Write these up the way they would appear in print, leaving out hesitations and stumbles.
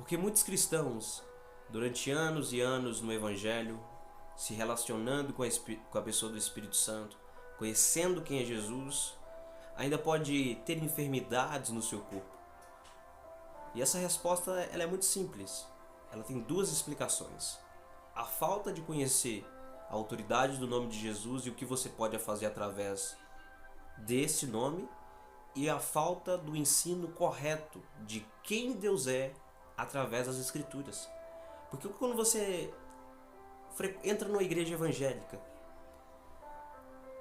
Porque muitos cristãos, durante anos e anos no Evangelho, se relacionando com a pessoa do Espírito Santo, conhecendo quem é Jesus, ainda pode ter enfermidades no seu corpo. E essa resposta ela é muito simples. Ela tem duas explicações. A falta de conhecer a autoridade do nome de Jesus e o que você pode fazer através desse nome, e a falta do ensino correto de quem Deus é através das Escrituras. Porque quando você entra numa igreja evangélica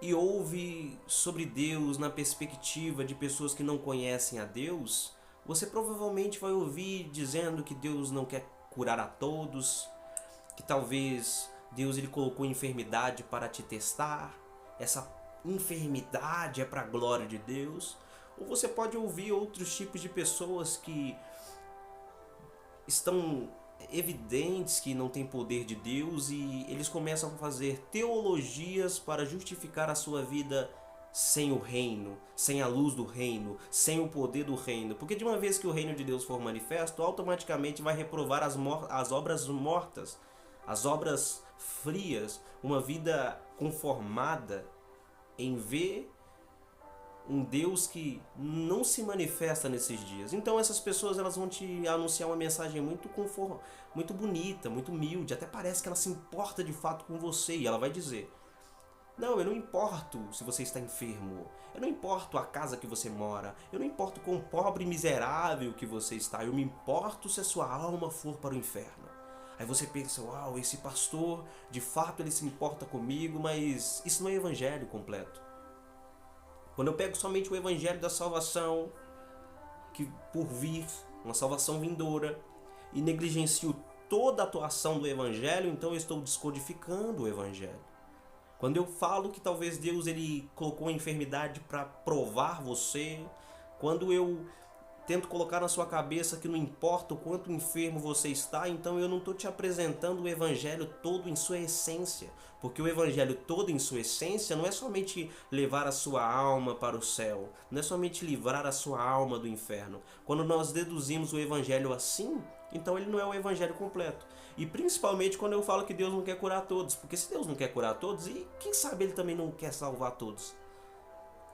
e ouve sobre Deus na perspectiva de pessoas que não conhecem a Deus, você provavelmente vai ouvir dizendo que Deus não quer curar a todos, que talvez Deus ele colocou enfermidade para te testar, essa enfermidade é para a glória de Deus. Ou você pode ouvir outros tipos de pessoas que estão evidentes que não têm poder de Deus e eles começam a fazer teologias para justificar a sua vida sem o reino, sem a luz do reino, sem o poder do reino. Porque de uma vez que o reino de Deus for manifesto, automaticamente vai reprovar as obras mortas, as obras frias, uma vida conformada em ver um Deus que não se manifesta nesses dias. Então essas pessoas elas vão te anunciar uma mensagem muito bonita, muito humilde, até parece que ela se importa de fato com você, e ela vai dizer: não, eu não importo se você está enfermo, eu não importo a casa que você mora, eu não importo quão pobre e miserável que você está, eu me importo se a sua alma for para o inferno. Aí você pensa: uau, esse pastor, de fato ele se importa comigo, mas isso não é evangelho completo. Quando eu pego somente o evangelho da salvação, que por vir, uma salvação vindoura, e negligencio toda a atuação do evangelho, então eu estou descodificando o evangelho. Quando eu falo que talvez Deus ele colocou a enfermidade para provar você, quando eu tento colocar na sua cabeça que não importa o quanto enfermo você está, então eu não estou te apresentando o evangelho todo em sua essência. Porque o evangelho todo em sua essência não é somente levar a sua alma para o céu, não é somente livrar a sua alma do inferno. Quando nós deduzimos o evangelho assim, então ele não é o evangelho completo. E principalmente quando eu falo que Deus não quer curar todos. Porque se Deus não quer curar todos, e quem sabe ele também não quer salvar todos?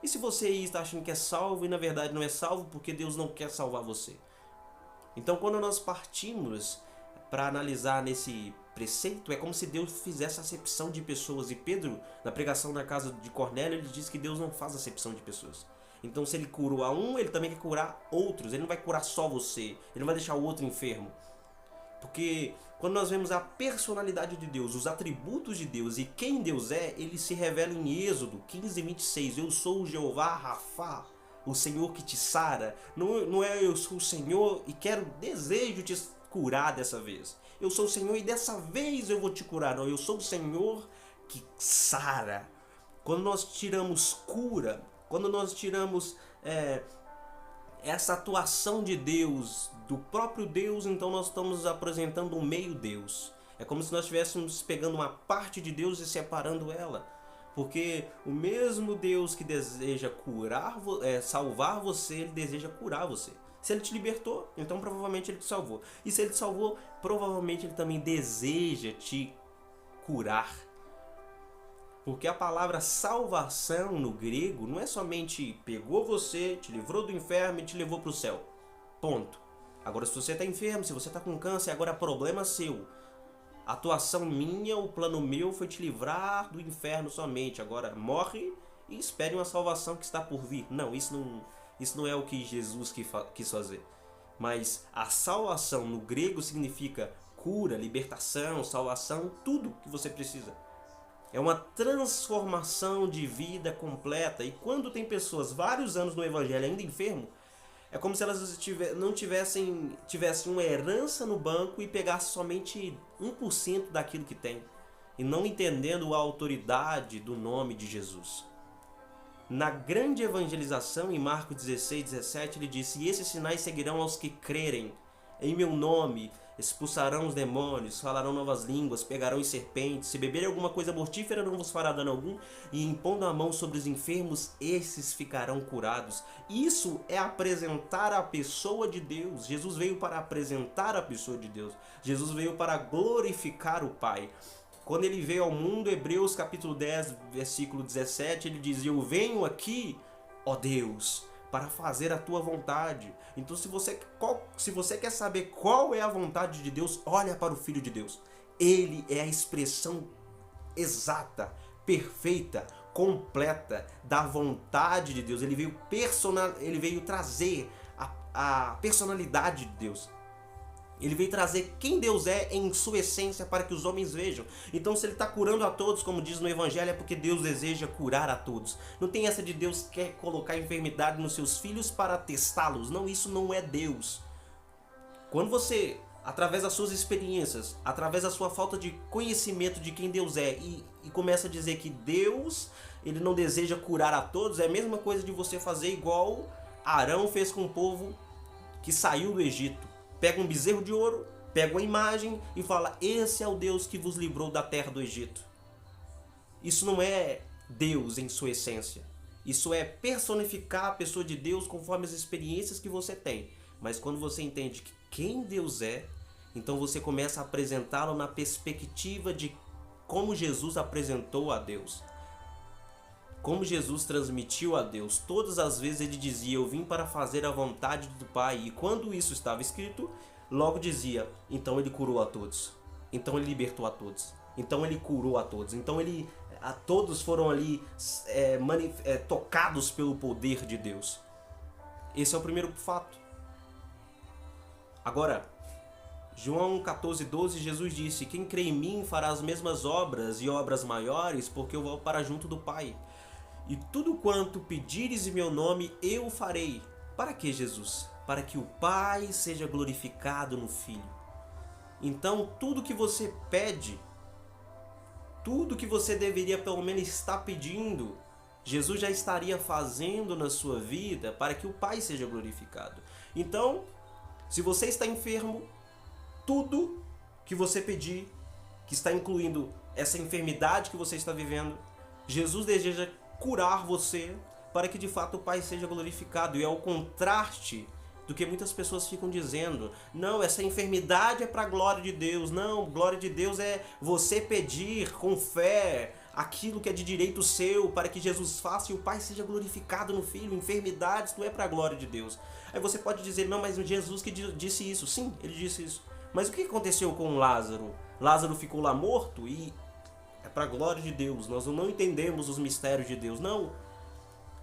E se você está achando que é salvo e na verdade não é salvo porque Deus não quer salvar você? Então quando nós partimos para analisar nesse preceito, é como se Deus fizesse acepção de pessoas. E Pedro, na pregação na casa de Cornélio, ele diz que Deus não faz acepção de pessoas. Então se ele curou a um, ele também quer curar outros. Ele não vai curar só você, ele não vai deixar o outro enfermo. Porque quando nós vemos a personalidade de Deus, os atributos de Deus e quem Deus é, ele se revela em Êxodo 15:26. Eu sou o Jeová Rafá, o Senhor que te sara. Não é eu sou o Senhor e desejo te curar dessa vez. Eu sou o Senhor e dessa vez eu vou te curar. Não, eu sou o Senhor que sara. Quando nós tiramos cura, quando nós tiramos essa atuação de Deus, do próprio Deus, então nós estamos apresentando um meio Deus. É como se nós estivéssemos pegando uma parte de Deus e separando ela. Porque o mesmo Deus que deseja salvar você, ele deseja curar você. Se ele te libertou, então provavelmente ele te salvou. E se ele te salvou, provavelmente ele também deseja te curar. Porque a palavra salvação no grego não é somente pegou você, te livrou do inferno e te levou para o céu. Ponto. Agora se você está enfermo, se você está com câncer, agora é problema seu. A atuação minha, o plano meu foi te livrar do inferno somente. Agora morre e espere uma salvação que está por vir. Não, isso não é o que Jesus quis fazer. Mas a salvação no grego significa cura, libertação, salvação, tudo que você precisa. É uma transformação de vida completa. E quando tem pessoas vários anos no evangelho ainda enfermo, é como se elas não tivessem uma herança no banco e pegassem somente 1% daquilo que tem, e não entendendo a autoridade do nome de Jesus. Na grande evangelização, em Marcos 16:17, ele disse: e esses sinais seguirão aos que crerem. em meu nome expulsarão os demônios, falarão novas línguas, pegarão em serpentes, se beberem alguma coisa mortífera não vos fará dano algum, e impondo a mão sobre os enfermos, esses ficarão curados. Isso é apresentar a pessoa de Deus. Jesus veio para apresentar a pessoa de Deus. Jesus veio para glorificar o Pai. Quando ele veio ao mundo, Hebreus capítulo 10, versículo 17, ele dizia: eu venho aqui, ó Deus, para fazer a tua vontade. Então se você quer saber qual é a vontade de Deus, olha para o Filho de Deus. Ele é a expressão exata, perfeita, completa da vontade de Deus. Ele veio trazer a personalidade de Deus. Ele veio trazer quem Deus é em sua essência para que os homens vejam. Então se ele está curando a todos, como diz no Evangelho, é porque Deus deseja curar a todos. Não tem essa de Deus quer colocar enfermidade nos seus filhos para testá-los. Não, isso não é Deus. Quando você, através das suas experiências, através da sua falta de conhecimento de quem Deus é, e começa a dizer que Deus, ele não deseja curar a todos, é a mesma coisa de você fazer igual Arão fez com o povo que saiu do Egito. Pega um bezerro de ouro, pega uma imagem e fala: esse é o Deus que vos livrou da terra do Egito. Isso não é Deus em sua essência. Isso é personificar a pessoa de Deus conforme as experiências que você tem. Mas quando você entende que quem Deus é, então você começa a apresentá-lo na perspectiva de como Jesus apresentou a Deus. Como Jesus transmitiu a Deus. Todas as vezes ele dizia: eu vim para fazer a vontade do Pai. E quando isso estava escrito, logo dizia: então ele curou a todos. Então ele libertou a todos. Então ele curou a todos. Então todos foram ali tocados pelo poder de Deus. Esse é o primeiro fato. Agora, João 14,12, Jesus disse: quem crê em mim fará as mesmas obras e obras maiores, porque eu vou para junto do Pai. E tudo quanto pedires em meu nome, eu farei. Para que, Jesus? Para que o Pai seja glorificado no Filho. Então, tudo que você pede, tudo que você deveria pelo menos estar pedindo, Jesus já estaria fazendo na sua vida para que o Pai seja glorificado. Então, se você está enfermo, tudo que você pedir, que está incluindo essa enfermidade que você está vivendo, Jesus deseja curar você para que de fato o Pai seja glorificado. E é o contraste do que muitas pessoas ficam dizendo: não, essa enfermidade é para a glória de Deus. Não, glória de Deus é você pedir com fé aquilo que é de direito seu para que Jesus faça e o Pai seja glorificado no Filho. Enfermidades não é para a glória de Deus. Aí você pode dizer: não, mas Jesus que disse isso. Sim, ele disse isso. Mas o que aconteceu com Lázaro? Lázaro ficou lá morto e é para a glória de Deus. Nós não entendemos os mistérios de Deus. Não.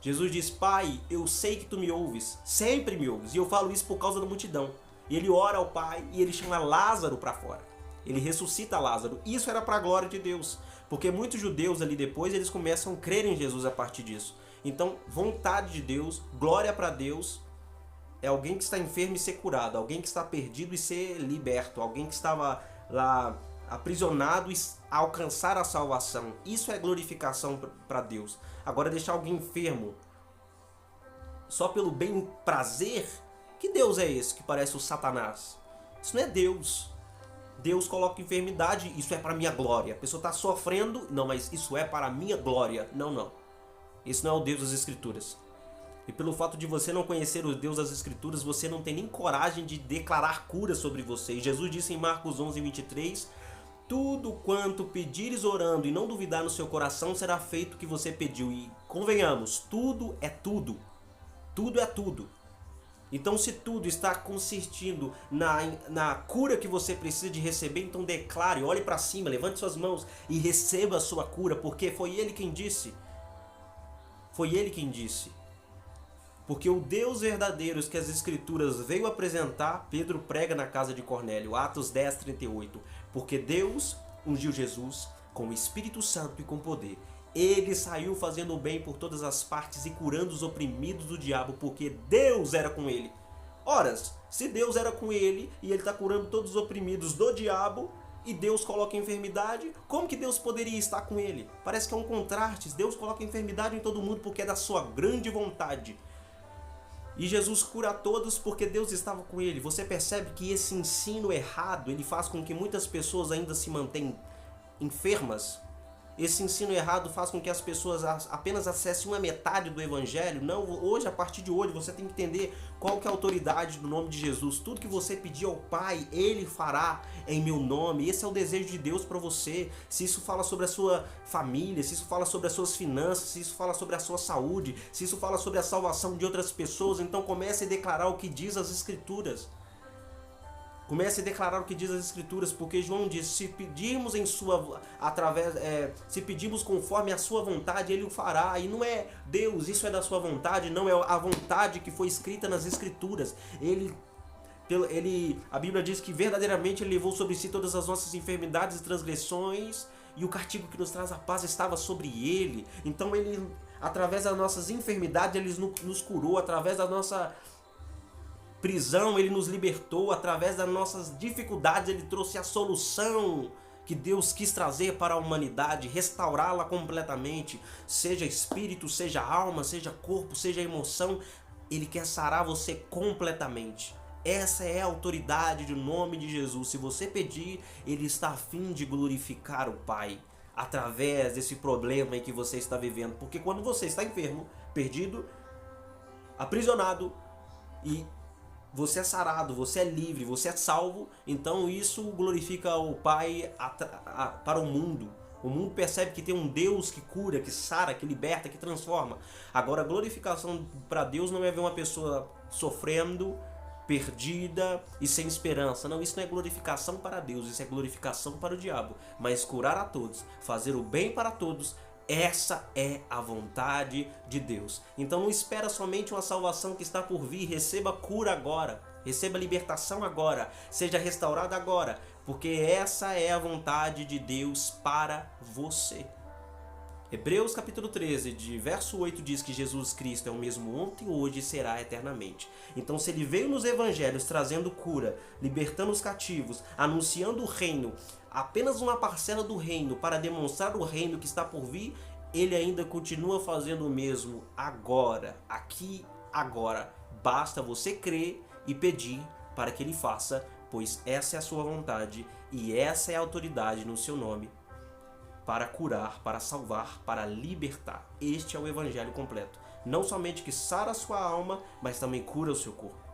Jesus diz: Pai, eu sei que tu me ouves. Sempre me ouves. E eu falo isso por causa da multidão. E ele ora ao Pai e ele chama Lázaro para fora. Ele ressuscita Lázaro. Isso era para a glória de Deus. Porque muitos judeus ali depois, eles começam a crer em Jesus a partir disso. Então, vontade de Deus, glória para Deus, é alguém que está enfermo e ser curado. Alguém que está perdido e ser liberto. Alguém que estava lá aprisionado e alcançar a salvação. Isso é glorificação para Deus. Agora, deixar alguém enfermo só pelo bem prazer, que Deus é esse que parece o Satanás? Isso não é Deus. Deus coloca enfermidade, isso é para minha glória. A pessoa está sofrendo, não, mas isso é para a minha glória. Não, não. Esse não é o Deus das Escrituras. E pelo fato de você não conhecer o Deus das Escrituras, você não tem nem coragem de declarar cura sobre você. E Jesus disse em Marcos 11:23, tudo quanto pedires orando e não duvidar no seu coração, será feito o que você pediu. E convenhamos, tudo é tudo. Tudo é tudo. Então, se tudo está consistindo na cura que você precisa de receber, então declare, olhe para cima, levante suas mãos e receba a sua cura, porque foi Ele quem disse. Foi Ele quem disse. Porque o Deus verdadeiro que as Escrituras veio apresentar, Pedro prega na casa de Cornélio, Atos 10:38. Porque Deus ungiu Jesus com o Espírito Santo e com poder. Ele saiu fazendo o bem por todas as partes e curando os oprimidos do diabo, porque Deus era com ele. Ora, se Deus era com ele e ele está curando todos os oprimidos do diabo, e Deus coloca enfermidade, como que Deus poderia estar com ele? Parece que é um contraste. Deus coloca enfermidade em todo mundo porque é da sua grande vontade. E Jesus cura a todos porque Deus estava com ele. Você percebe que esse ensino errado, ele faz com que muitas pessoas ainda se mantenham enfermas? Esse ensino errado faz com que as pessoas apenas acessem uma metade do evangelho. Não, hoje, a partir de hoje, você tem que entender qual que é a autoridade do nome de Jesus. Tudo que você pedir ao Pai, Ele fará em meu nome. Esse é o desejo de Deus para você. Se isso fala sobre a sua família, se isso fala sobre as suas finanças, se isso fala sobre a sua saúde, se isso fala sobre a salvação de outras pessoas, então comece a declarar o que diz as Escrituras. Comece a declarar o que diz as Escrituras, porque João diz: se pedirmos se pedirmos conforme a sua vontade, Ele o fará. E não é Deus, isso é da sua vontade, não é a vontade que foi escrita nas Escrituras. A Bíblia diz que verdadeiramente Ele levou sobre si todas as nossas enfermidades e transgressões, e o castigo que nos traz a paz estava sobre Ele. Então Ele, através das nossas enfermidades, Ele nos curou, através da nossa prisão, Ele nos libertou, através das nossas dificuldades, Ele trouxe a solução que Deus quis trazer para a humanidade, restaurá-la completamente, seja espírito, seja alma, seja corpo, seja emoção. Ele quer sarar você completamente. Essa é a autoridade do nome de Jesus. Se você pedir, Ele está a fim de glorificar o Pai através desse problema em que você está vivendo. Porque quando você está enfermo, perdido, aprisionado, e você é sarado, você é livre, você é salvo, então isso glorifica o Pai para o mundo. O mundo percebe que tem um Deus que cura, que sara, que liberta, que transforma. Agora, a glorificação para Deus não é ver uma pessoa sofrendo, perdida e sem esperança. Não, isso não é glorificação para Deus, isso é glorificação para o diabo. Mas curar a todos, fazer o bem para todos, essa é a vontade de Deus. Então não espera somente uma salvação que está por vir. Receba cura agora, receba libertação agora, seja restaurado agora, porque essa é a vontade de Deus para você. Hebreus capítulo 13, de verso 8 diz que Jesus Cristo é o mesmo ontem, hoje e será eternamente. Então, se Ele veio nos evangelhos trazendo cura, libertando os cativos, anunciando o reino, apenas uma parcela do reino para demonstrar o reino que está por vir, Ele ainda continua fazendo o mesmo agora, aqui, agora. Basta você crer e pedir para que Ele faça, pois essa é a sua vontade e essa é a autoridade no seu nome, para curar, para salvar, para libertar. Este é o evangelho completo. Não somente que sara a sua alma, mas também cura o seu corpo.